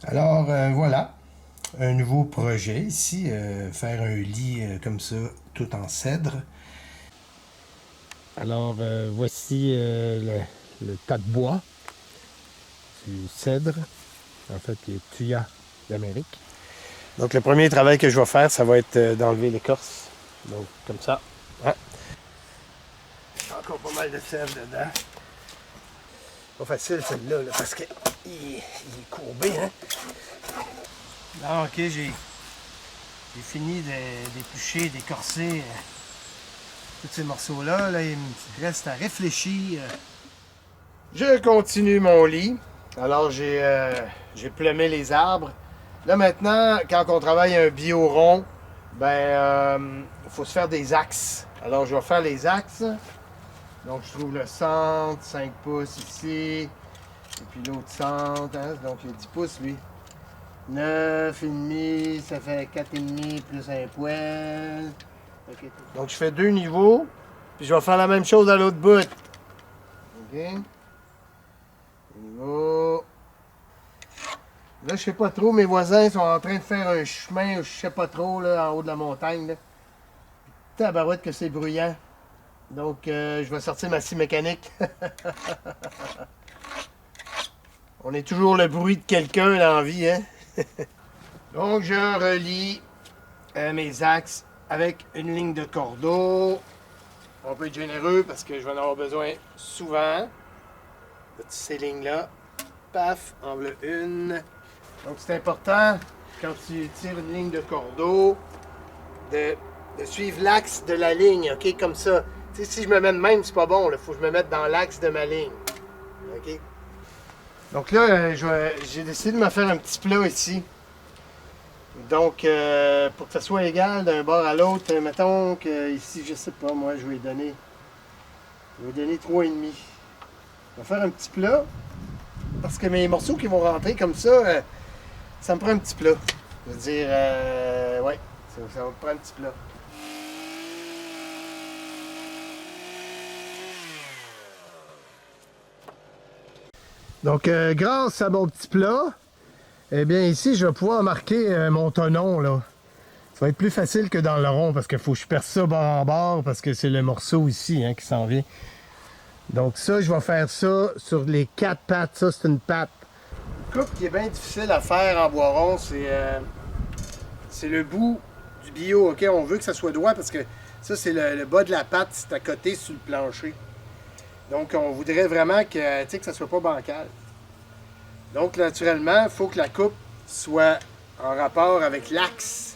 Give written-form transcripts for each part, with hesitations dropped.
Alors voilà, un nouveau projet ici, faire un lit comme ça, tout en cèdre. Alors voici le tas de bois du cèdre, en fait qui est Thuya d'Amérique. Donc le premier travail que je vais faire, ça va être d'enlever l'écorce. Donc comme ça. Hein? Encore pas mal de sève dedans. Pas facile celle-là, là, parce qu'il est courbé. Hein? Ah, ok, j'ai fini d'éplucher, d'écorcer tous ces morceaux-là. Là, il me reste à réfléchir. Je continue mon lit. Alors, j'ai plumé les arbres. Là, maintenant, quand on travaille un bio-rond, il faut se faire des axes. Alors, je vais faire les axes. Donc, je trouve le centre, 5 pouces ici. Et puis l'autre centre, hein? Donc il y a 10 pouces, lui. 9,5, ça fait 4,5 plus un poil. Okay. Donc je fais 2 niveaux, puis je vais faire la même chose à l'autre bout. OK. Niveau. Là, je sais pas trop, mes voisins sont en train de faire un chemin, je sais pas trop, là, en haut de la montagne. Là. Tabarouette que c'est bruyant. Donc, je vais sortir ma scie mécanique. On est toujours le bruit de quelqu'un dans la vie, hein? Donc, je relie mes axes avec une ligne de cordeau. On peut être généreux parce que je vais en avoir besoin souvent de ces lignes-là. Paf, en voilà une. Donc, c'est important, quand tu tires une ligne de cordeau, de suivre l'axe de la ligne, OK? Comme ça. Tu sais, si je me mets de même, c'est pas bon. Il faut que je me mette dans l'axe de ma ligne. OK? Donc là, j'ai décidé de me faire un petit plat ici. Donc, pour que ça soit égal d'un bord à l'autre, mettons que ici, je sais pas, moi, je vais donner 3,5. Je vais faire un petit plat, parce que mes morceaux qui vont rentrer comme ça, ça me prend un petit plat. Je veux dire, ouais, ça me prend un petit plat. Donc, grâce à mon petit plat, eh bien, ici, je vais pouvoir marquer mon tenon, là. Ça va être plus facile que dans le rond, parce qu'il faut que je perce ça bord en bord, parce que c'est le morceau ici hein, qui s'en vient. Donc ça, je vais faire ça sur les 4 pattes. Ça, c'est une patte. Une coupe qui est bien difficile à faire en bois rond, c'est le bout du bio. OK? On veut que ça soit droit, parce que ça, c'est le bas de la patte, c'est à côté sur le plancher. Donc, on voudrait vraiment que ça ne soit pas bancal. Donc, naturellement, il faut que la coupe soit en rapport avec l'axe.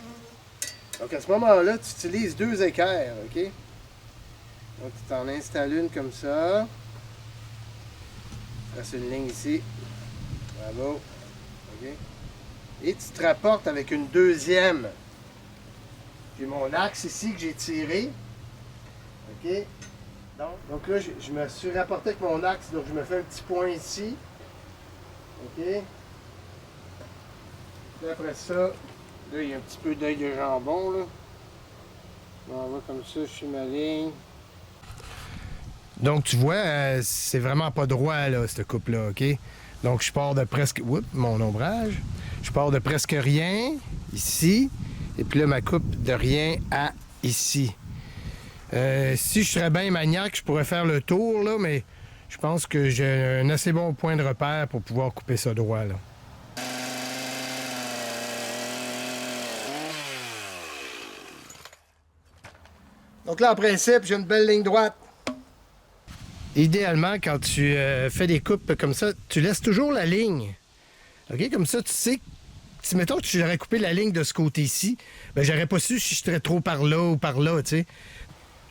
Donc, à ce moment-là, tu utilises 2 équerres, OK? Donc, tu t'en installes une comme ça. Tu traces une ligne ici. Bravo. OK? Et tu te rapportes avec une deuxième. J'ai mon axe ici que j'ai tiré. OK? Donc là, je me suis rapporté avec mon axe. Donc, je me fais un petit point ici. OK? Puis après ça, là, il y a un petit peu d'œil de jambon, là. On va comme ça, je suis ma ligne. Donc, tu vois, c'est vraiment pas droit, là, cette coupe-là, OK? Donc, je pars de presque... Oups, mon ombrage. Je pars de presque rien, ici. Et puis là, ma coupe de rien à ici. Si je serais bien maniaque, je pourrais faire le tour, là, mais je pense que j'ai un assez bon point de repère pour pouvoir couper ça droit, là. Donc là, en principe, j'ai une belle ligne droite. Idéalement, quand tu fais des coupes comme ça, tu laisses toujours la ligne. OK? Comme ça, tu sais, si mettons que j'aurais coupé la ligne de ce côté-ci, ben j'aurais pas su si je serais trop par là ou par là, tu sais.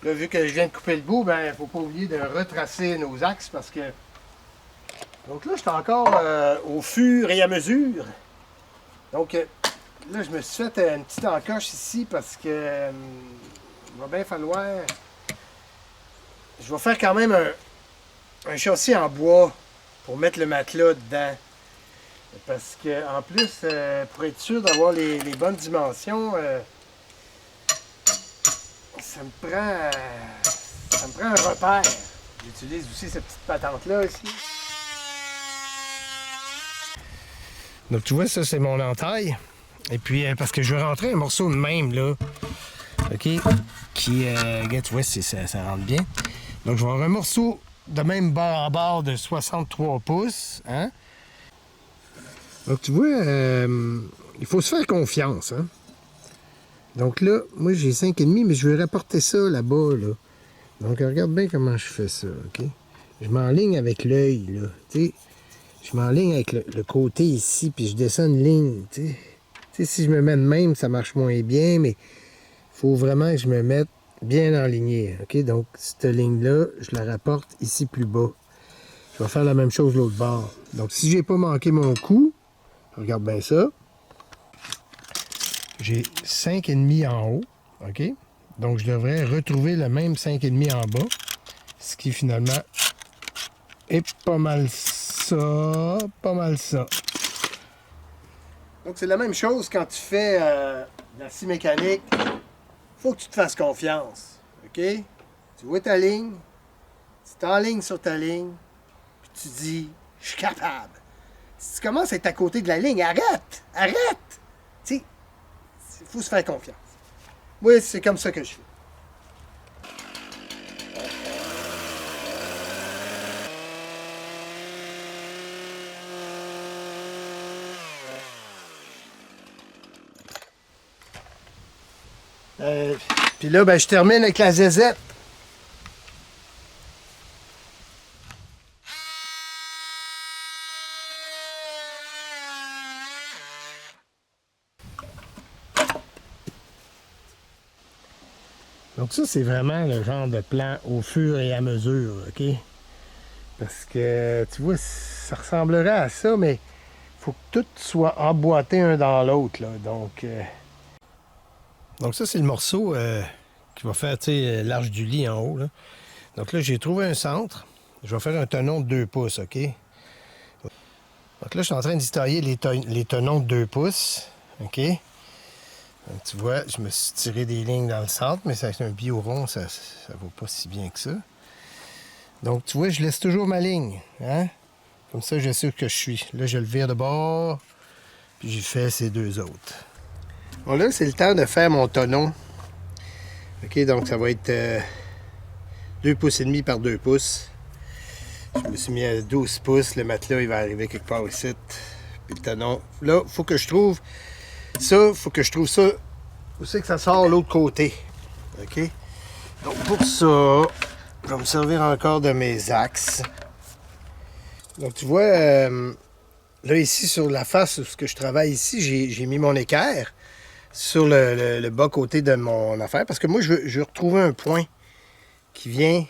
Là, vu que je viens de couper le bout, ben faut pas oublier de retracer nos axes parce que... Donc là, je suis encore au fur et à mesure. Donc là, je me suis fait une petite encoche ici parce que il va bien falloir... Je vais faire quand même un châssis en bois pour mettre le matelas dedans. Parce que en plus, pour être sûr d'avoir les bonnes dimensions, ça me prend un repère. J'utilise aussi cette petite patente-là ici. Donc tu vois, ça c'est mon entaille. Et puis, parce que je veux rentrer un morceau de même, là. OK? Qui, regarde, tu vois, ça rentre bien. Donc je vais avoir un morceau de même bord à bord de 63 pouces. Hein? Donc tu vois, il faut se faire confiance. Hein? Donc là, moi j'ai 5,5, mais je vais rapporter ça là-bas. Là. Donc regarde bien comment je fais ça. OK? Je m'enligne avec l'œil. Là. Tu sais, je m'enligne avec le côté ici, puis je descends une ligne. Tu sais, si je me mets de même, ça marche moins bien, mais il faut vraiment que je me mette bien enligné. OK? Donc, cette ligne-là, je la rapporte ici plus bas. Je vais faire la même chose de l'autre bord. Donc, si je n'ai pas manqué mon coup, regarde bien ça. J'ai 5,5 en haut. OK? Donc, je devrais retrouver le même 5,5 en bas. Ce qui, finalement, est pas mal ça. Pas mal ça. Donc, c'est la même chose quand tu fais la scie mécanique. Faut que tu te fasses confiance. OK? Tu vois ta ligne, tu t'enlignes sur ta ligne, puis tu dis, je suis capable. Si tu commences à être à côté de la ligne, arrête! Arrête! Tu sais, il faut se faire confiance. Moi, c'est comme ça que je fais. Puis là, ben, je termine avec la zézette. Donc ça, c'est vraiment le genre de plan au fur et à mesure, OK? Parce que, tu vois, ça ressemblerait à ça, mais il faut que tout soit emboîté un dans l'autre, là. Donc ça, c'est le morceau qui va faire, tu sais, l'arche du lit en haut, là. Donc là, j'ai trouvé un centre. Je vais faire un tenon de 2 pouces, OK? Donc là, je suis en train d'y tailler les tenons de 2 pouces, OK? Donc, tu vois, je me suis tiré des lignes dans le centre, mais c'est un bio rond, ça ne vaut pas si bien que ça. Donc, tu vois, je laisse toujours ma ligne, hein? Comme ça, je sais où que je suis. Là, je le vire de bord, puis j'y fais ces deux autres. Bon, là, c'est le temps de faire mon tenon. OK, donc ça va être 2 pouces et demi par 2 pouces. Je me suis mis à 12 pouces. Le matelas, il va arriver quelque part ici. Puis le tenon. Là, il faut que je trouve ça. Il faut que je trouve ça. Où c'est que ça sort l'autre côté? OK? Donc, pour ça, je vais me servir encore de mes axes. Donc, tu vois, là, ici, sur la face où je travaille ici, j'ai mis mon équerre sur le bas côté de mon affaire. Parce que moi, je veux retrouver un point qui vient.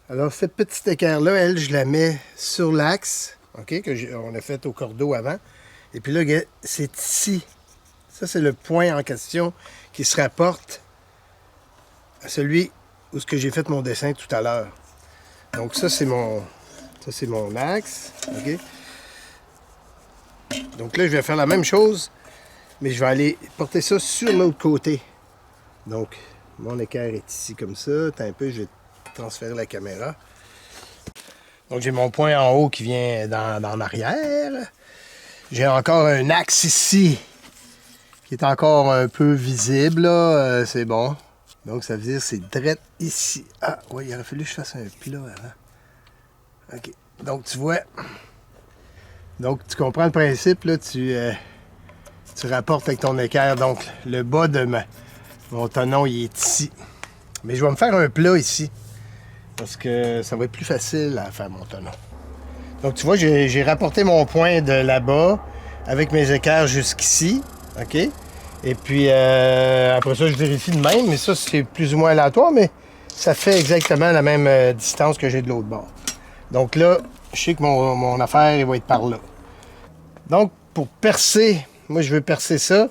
Alors, cette petite équerre-là, elle, je la mets sur l'axe, OK, on a fait au cordeau avant. Et puis là, c'est ici. Ça, c'est le point en question qui se rapporte à celui où j'ai fait mon dessin tout à l'heure. Donc, ça, c'est mon axe, OK. Donc là, je vais faire la même chose, mais je vais aller porter ça sur l'autre côté. Donc, mon équerre est ici comme ça. Attends un peu, je vais transférer la caméra. Donc, j'ai mon point en haut qui vient dans l'arrière. J'ai encore un axe ici qui est encore un peu visible. Là. C'est bon. Donc, ça veut dire que c'est direct ici. Ah, oui, il aurait fallu que je fasse un plat avant. OK. Donc, tu vois. Donc, tu comprends le principe. Là, tu rapportes avec ton équerre. Donc, le bas de mon tenon, il est ici. Mais je vais me faire un plat ici. Parce que ça va être plus facile à faire mon tenon. Donc, tu vois, j'ai rapporté mon point de là-bas avec mes équerres jusqu'ici. OK? Et puis, après ça, je vérifie de même. Mais ça, c'est plus ou moins aléatoire, mais ça fait exactement la même distance que j'ai de l'autre bord. Donc là, je sais que mon affaire, il va être par là. Donc, pour percer, moi, je veux percer ça.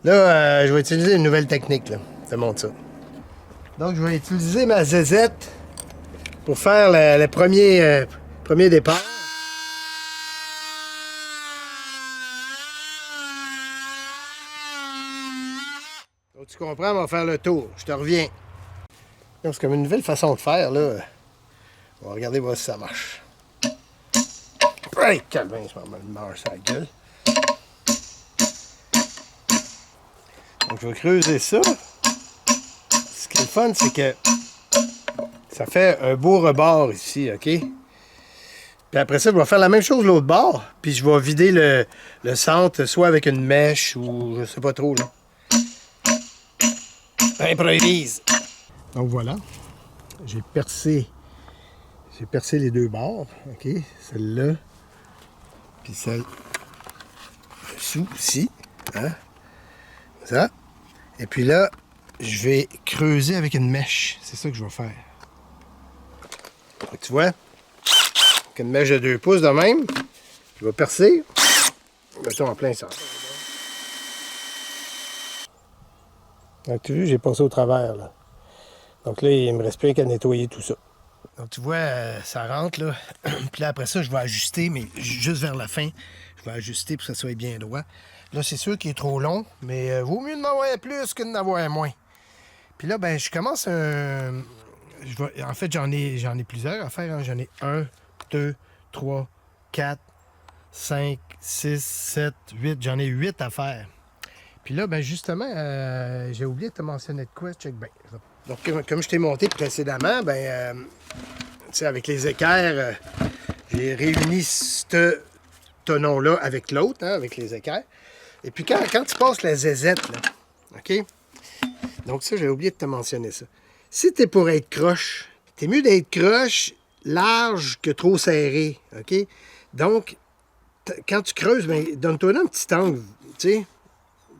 Là, je vais utiliser une nouvelle technique. Là. Je te montre ça. Donc, je vais utiliser ma zézette pour faire le premier départ. Donc, tu comprends, on va faire le tour. Je te reviens. C'est comme une nouvelle façon de faire, là. On va regarder voir si ça marche. Hey, calme, je m'en mange sur la gueule. Donc, je vais creuser ça. Ce qui est le fun, c'est que ça fait un beau rebord ici, OK? Puis après ça, je vais faire la même chose de l'autre bord. Puis je vais vider le centre, soit avec une mèche ou je sais pas trop, là. Improvise! Donc voilà. J'ai percé les deux bords, OK? Celle-là, puis celle dessous aussi, hein? Ça. Et puis là, je vais creuser avec une mèche. C'est ça que je vais faire. Donc, tu vois, avec une mèche de 2 pouces de même, je vais percer. Mettons en plein centre. Donc tu vois, j'ai passé au travers, là. Donc là, il me reste plus qu'à nettoyer tout ça. Donc tu vois, ça rentre, là. Puis là, après ça, je vais ajuster, mais juste vers la fin, je vais ajuster pour que ça soit bien droit. Là, c'est sûr qu'il est trop long, mais vaut mieux d'en avoir plus que d'en avoir moins. Puis là, ben, je commence un... En fait, j'en ai plusieurs à faire. Hein. J'en ai 1, 2, 3, 4, 5, 6, 7, 8. J'en ai 8 à faire. Puis là, ben justement, j'ai oublié de te mentionner de quoi. Check bien. Donc, comme je t'ai monté précédemment, ben, tu sais, avec les équerres, j'ai réuni ce tonneau-là avec l'autre, hein, avec les équerres. Et puis, quand tu passes la zézette, là, OK? Donc, ça, j'ai oublié de te mentionner ça. Si t'es pour être croche, t'es mieux d'être croche large que trop serré, OK? Donc, quand tu creuses, ben, donne-toi là un petit angle, tu sais,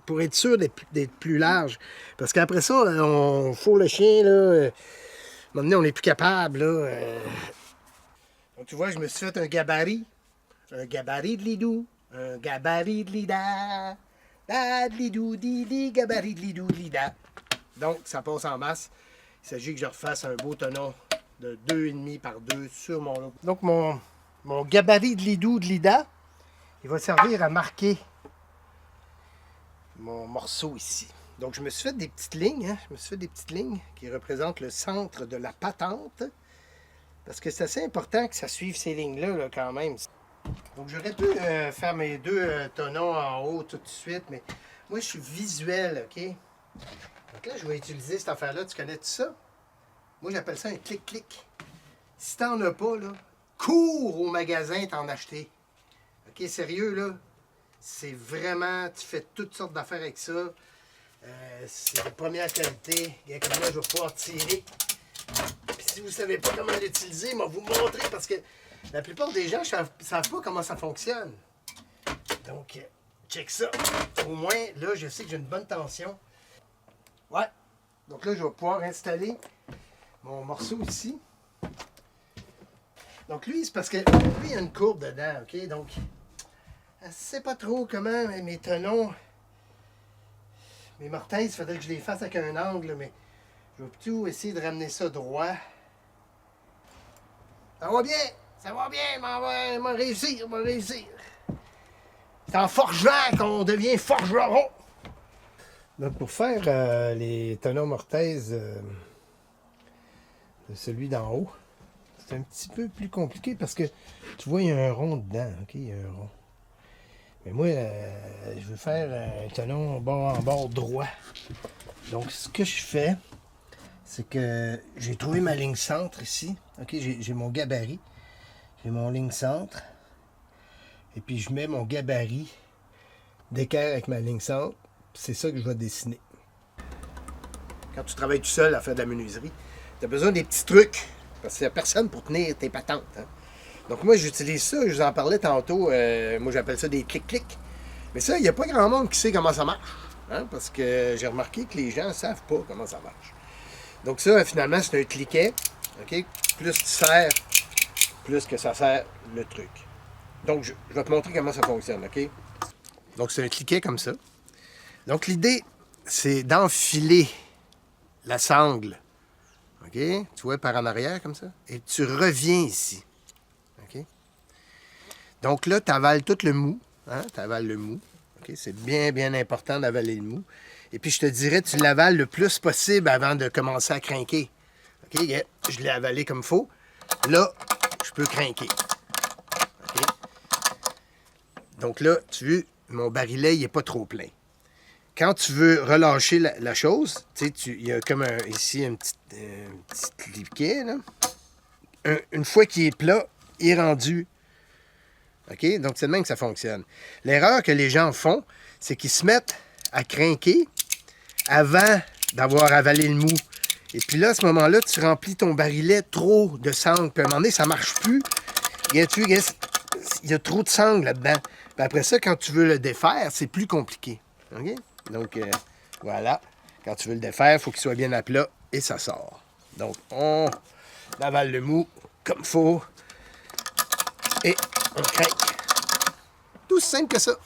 pour être sûr d'être plus large. Parce qu'après ça, on fourre le chien, là. Maintenant, on n'est plus capable, là. Donc, tu vois, je me suis fait un gabarit. Un gabarit de lidou. Un gabarit de lida. Da de lidou, didi, gabarit de lidou, de lida. Donc, ça passe en masse. Il s'agit que je refasse un beau tonneau de 2,5 par 2 sur mon lot. Donc, mon gabarit de lidou, de lida, il va servir à marquer mon morceau ici. Donc, je me suis fait des petites lignes. Hein? Je me suis fait des petites lignes qui représentent le centre de la patente. Parce que c'est assez important que ça suive ces lignes-là, là, quand même. Donc, j'aurais pu faire mes 2 tonneaux en haut tout de suite, mais moi, je suis visuel, OK? Donc là, je vais utiliser cette affaire-là. Tu connais tout ça? Moi, j'appelle ça un clic-clic. Si t'en as pas, là, cours au magasin t'en acheter. OK, sérieux, là? C'est vraiment... Tu fais toutes sortes d'affaires avec ça. C'est de première qualité. Et comme là, je vais pouvoir tirer. Puis si vous ne savez pas comment l'utiliser, je vais vous montrer parce que la plupart des gens ne savent pas comment ça fonctionne. Donc, check ça. Au moins, là, je sais que j'ai une bonne tension. Ouais. Donc là, je vais pouvoir installer mon morceau ici. Donc lui, c'est parce que lui, il y a une courbe dedans, OK? Donc, je ne sais pas trop comment mes tenons, mes mortaises, il faudrait que je les fasse avec un angle, mais je vais plutôt essayer de ramener ça droit. Ça va bien! Ça va bien! On va réussir! On va réussir! C'est en forgeant qu'on devient forgeron! Donc, pour faire les tonneaux mortaises de celui d'en haut, c'est un petit peu plus compliqué parce que tu vois, il y a un rond dedans. OK? Il y a un rond. Mais moi, je veux faire un tonneau en bord droit. Donc, ce que je fais, c'est que j'ai trouvé ma ligne centre ici. OK? J'ai mon gabarit. J'ai mon ligne centre. Et puis, je mets mon gabarit d'équerre avec ma ligne centre. C'est ça que je vais dessiner. Quand tu travailles tout seul à faire de la menuiserie, tu as besoin des petits trucs. Parce qu'il n'y a personne pour tenir tes patentes. Hein? Donc moi, j'utilise ça. Je vous en parlais tantôt. Moi, j'appelle ça des clics-clics. Mais ça, il n'y a pas grand monde qui sait comment ça marche. Hein? Parce que j'ai remarqué que les gens ne savent pas comment ça marche. Donc ça, finalement, c'est un cliquet. OK? Plus tu serres, plus que ça sert le truc. Donc, je vais te montrer comment ça fonctionne. OK? Donc, c'est un cliquet comme ça. Donc, l'idée, c'est d'enfiler la sangle. OK? Tu vois, par en arrière, comme ça. Et tu reviens ici. OK? Donc là, tu avales tout le mou. Hein? Tu avales le mou. OK? C'est bien, bien important d'avaler le mou. Et puis, je te dirais, tu l'avales le plus possible avant de commencer à crinquer. OK? Yeah. Je l'ai avalé comme il faut. Là, je peux crinquer. OK? Donc là, tu vois, mon barillet, il n'est pas trop plein. Quand tu veux relâcher la chose, tu sais, il y a comme ici un petit liquet, là. Une fois qu'il est plat, il est rendu. OK? Donc, c'est de même que ça fonctionne. L'erreur que les gens font, c'est qu'ils se mettent à crinquer avant d'avoir avalé le mou. Et puis là, à ce moment-là, tu remplis ton barillet trop de sangle. Puis à un moment donné, ça ne marche plus. Il y a trop de sangle là-dedans. Puis après ça, quand tu veux le défaire, c'est plus compliqué. OK? Donc, voilà. Quand tu veux le défaire, il faut qu'il soit bien à plat et ça sort. Donc, on avale le mou comme il faut et on craque. Tout simple que ça.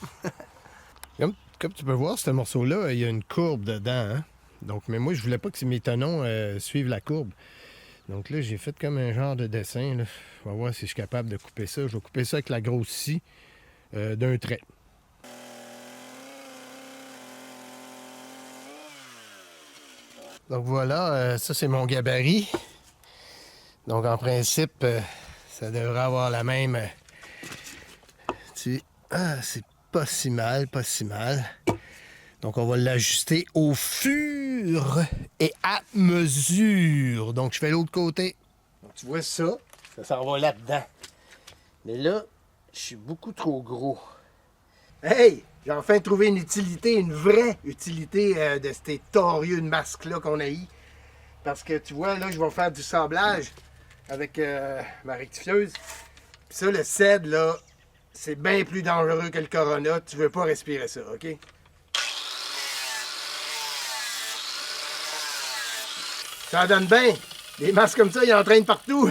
Comme tu peux voir, ce morceau-là, il y a une courbe dedans. Hein? Donc, mais moi, je voulais pas que mes tenons suivent la courbe. Donc là, j'ai fait comme un genre de dessin. Là. On va voir si je suis capable de couper ça. Je vais couper ça avec la grosse scie d'un trait. Donc voilà, ça c'est mon gabarit. Donc en principe, ça devrait avoir la même... c'est pas si mal, pas si mal. Donc on va l'ajuster au fur et à mesure. Donc je fais l'autre côté. Donc tu vois ça s'en va là-dedans. Mais là, je suis beaucoup trop gros. Hey! J'ai enfin trouvé une utilité, une vraie utilité de ces torieux de masques-là qu'on a eu. Parce que tu vois, là, je vais faire du sablage avec ma rectifieuse. Puis ça, le cèdre, là, c'est bien plus dangereux que le Corona. Tu veux pas respirer ça, OK? Ça donne bien. Des masques comme ça, ils en traînent partout.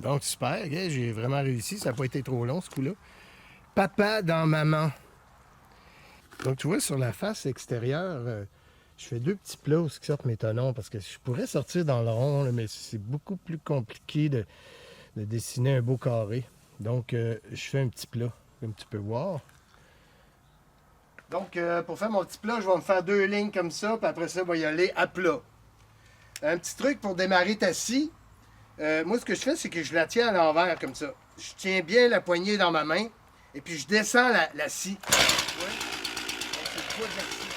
Donc, super, okay, j'ai vraiment réussi. Ça n'a pas été trop long, ce coup-là. Papa dans maman. Donc, tu vois, sur la face extérieure, je fais 2 petits plats où sortent mes tenons parce que je pourrais sortir dans le rond, là, mais c'est beaucoup plus compliqué de dessiner un beau carré. Donc, je fais un petit plat, comme tu peux voir. Donc, pour faire mon petit plat, je vais me faire 2 lignes comme ça, puis après ça, je vais y aller à plat. Un petit truc pour démarrer ta scie. Moi, ce que je fais, c'est que je la tiens à l'envers comme ça. Je tiens bien la poignée dans ma main. Et puis je descends la scie. Ouais. Donc, c'est le poids de la scie.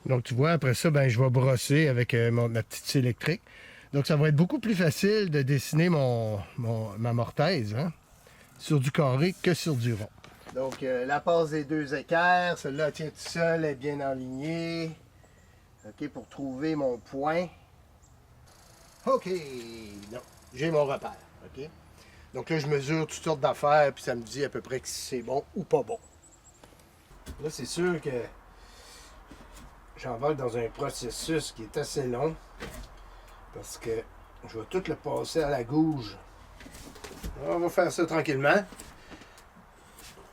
Donc tu vois, après ça, ben, je vais brosser avec ma petite scie électrique. Donc ça va être beaucoup plus facile de dessiner ma mortaise hein, sur du carré que sur du rond. Donc la passe des 2 équerres, celle-là tient tout seul, elle est bien enlignée. OK, pour trouver mon point. OK, non, j'ai mon repère. OK? Donc là, je mesure toutes sortes d'affaires, puis ça me dit à peu près si c'est bon ou pas bon. Là, c'est sûr que j'embarque dans un processus qui est assez long, parce que je vais tout le passer à la gouge. On va faire ça tranquillement.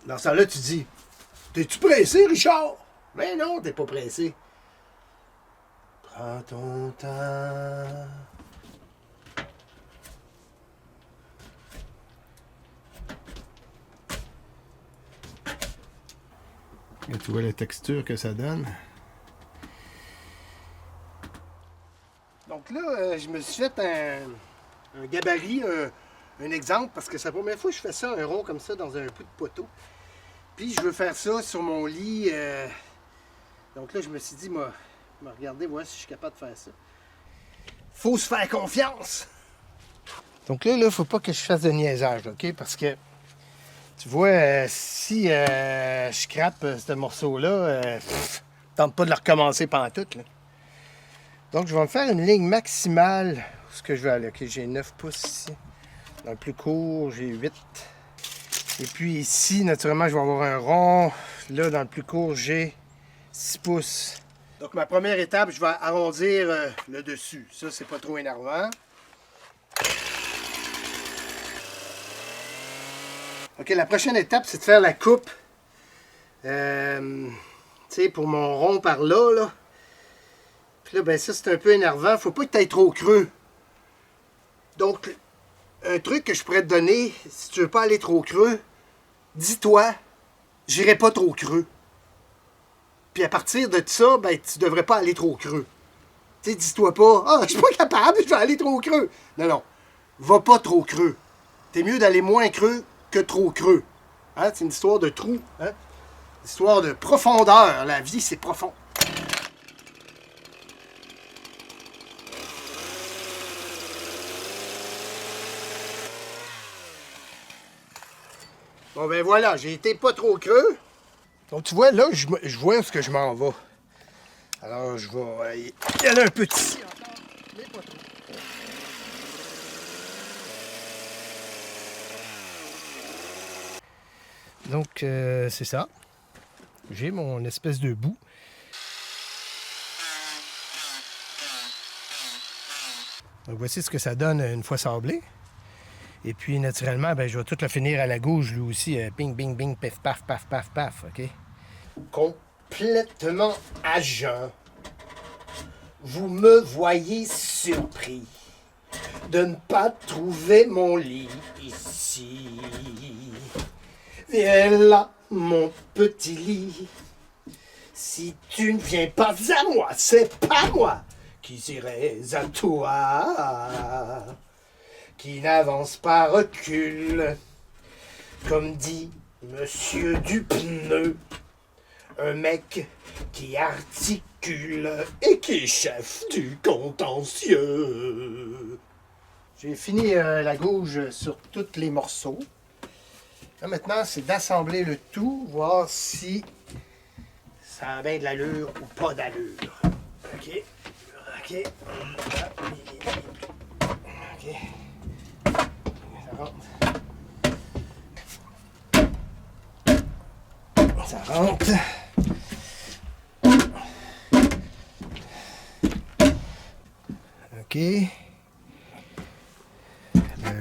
Dans ce temps-là, tu dis, t'es-tu pressé, Richard? Mais non, t'es pas pressé. Prends ton temps. Et tu vois la texture que ça donne. Donc là, je me suis fait un gabarit, un exemple, parce que c'est la première fois que je fais ça, un rond comme ça, dans un bout de poteau. Puis je veux faire ça sur mon lit. Donc là, je me suis dit, moi, regardez, voir si je suis capable de faire ça. Faut se faire confiance! Donc là, faut pas que je fasse de niaisage, OK? Parce que, tu vois, si je scrape ce morceau-là, tente pas de le recommencer pantoute, là. Donc, je vais me faire une ligne maximale. Où est-ce que je vais aller? OK, j'ai 9 pouces ici. Dans le plus court, j'ai 8. Et puis ici, naturellement, je vais avoir un rond. Là, dans le plus court, j'ai 6 pouces. Donc, ma première étape, je vais arrondir le dessus. Ça, c'est pas trop énervant. OK, la prochaine étape, c'est de faire la coupe. Tu sais, pour mon rond par là, là. Puis là, ben ça, c'est un peu énervant. Faut pas que tu ailles trop creux. Donc, un truc que je pourrais te donner, si tu veux pas aller trop creux, dis-toi, j'irai pas trop creux. Puis à partir de ça, ben tu devrais pas aller trop creux. Tu sais, dis-toi pas, ah, je suis pas capable, je vais aller trop creux. Non, non, va pas trop creux. T'es mieux d'aller moins creux que trop creux. Hein? C'est une histoire de trou, hein? Une histoire de profondeur. La vie, c'est profond. Bon, ben voilà, j'ai été pas trop creux. Donc, tu vois, là, je vois où ce que je m'en vais. Alors, je vais y aller un peu ici encore, mais pas trop. Donc, c'est ça. J'ai mon espèce de bout. Donc, voici ce que ça donne une fois sablé. Et puis, naturellement, ben, je vais tout le finir à la gauche, lui aussi. Bing, bing, bing, paf, paf, paf, paf, paf, OK? Complètement à jeun. Vous me voyez surpris de ne pas trouver mon lit ici. Viens là, mon petit lit. Si tu ne viens pas à moi, c'est pas moi qui irai à toi. Qui n'avance pas recule, comme dit Monsieur Dupneu, un mec qui articule et qui est chef du contentieux. J'ai fini la gouge sur tous les morceaux. Là, maintenant, c'est d'assembler le tout, voir si ça a bien de l'allure ou pas d'allure. OK. OK. OK. Ça rentre. OK.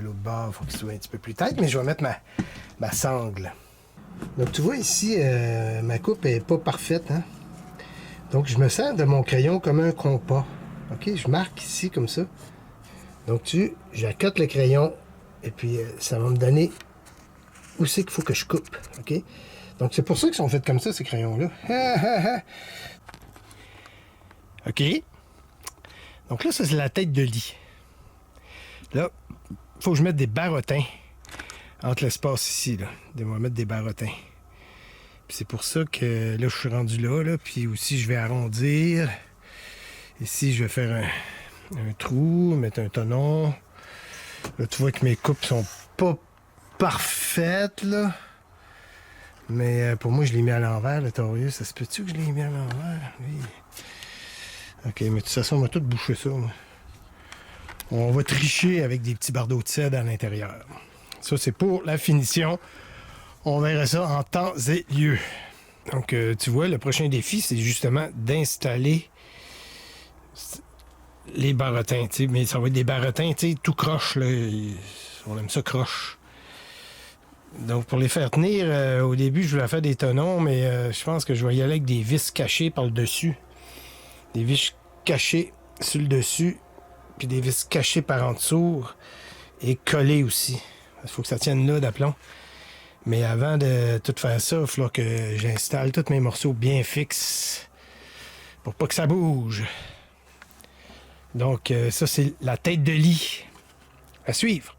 L'autre bord, il faut qu'il soit un petit peu plus tête, mais je vais mettre ma sangle. Donc tu vois ici, ma coupe est pas parfaite. Hein? Donc je me sers de mon crayon comme un compas. OK, je marque ici comme ça. Donc j'accote le crayon et puis ça va me donner où c'est qu'il faut que je coupe. OK? Donc c'est pour ça qu'ils sont faits comme ça, ces crayons-là. OK. Donc là, ça c'est la tête de lit. Là, il faut que je mette des barottins entre l'espace ici. Là. Je vais mettre des barottins. Puis c'est pour ça que là, je suis rendu là. Puis aussi, je vais arrondir. Ici, je vais faire un trou, mettre un tonneau. Là, tu vois que mes coupes sont pas parfaites, là. Mais pour moi, je l'ai mis à l'envers, le torieux. Ça se peut-tu que je l'ai mis à l'envers? Oui. OK, mais de toute façon, on va tout boucher ça. Moi. On va tricher avec des petits bardeaux de cèdre à l'intérieur. Ça, c'est pour la finition. On verra ça en temps et lieu. Donc, tu vois, le prochain défi, c'est justement d'installer les barottins. Mais ça va être des barottins tout croche. Là. On aime ça croche. Donc, pour les faire tenir, au début, je voulais faire des tenons, mais je pense que je vais y aller avec des vis cachées par le dessus. Des vis cachées sur le dessus, puis des vis cachées par en dessous et collées aussi. Il faut que ça tienne là d'aplomb. Mais avant de tout faire ça, il va falloir que j'installe tous mes morceaux bien fixes pour pas que ça bouge. Donc, ça, c'est la tête de lit. À suivre.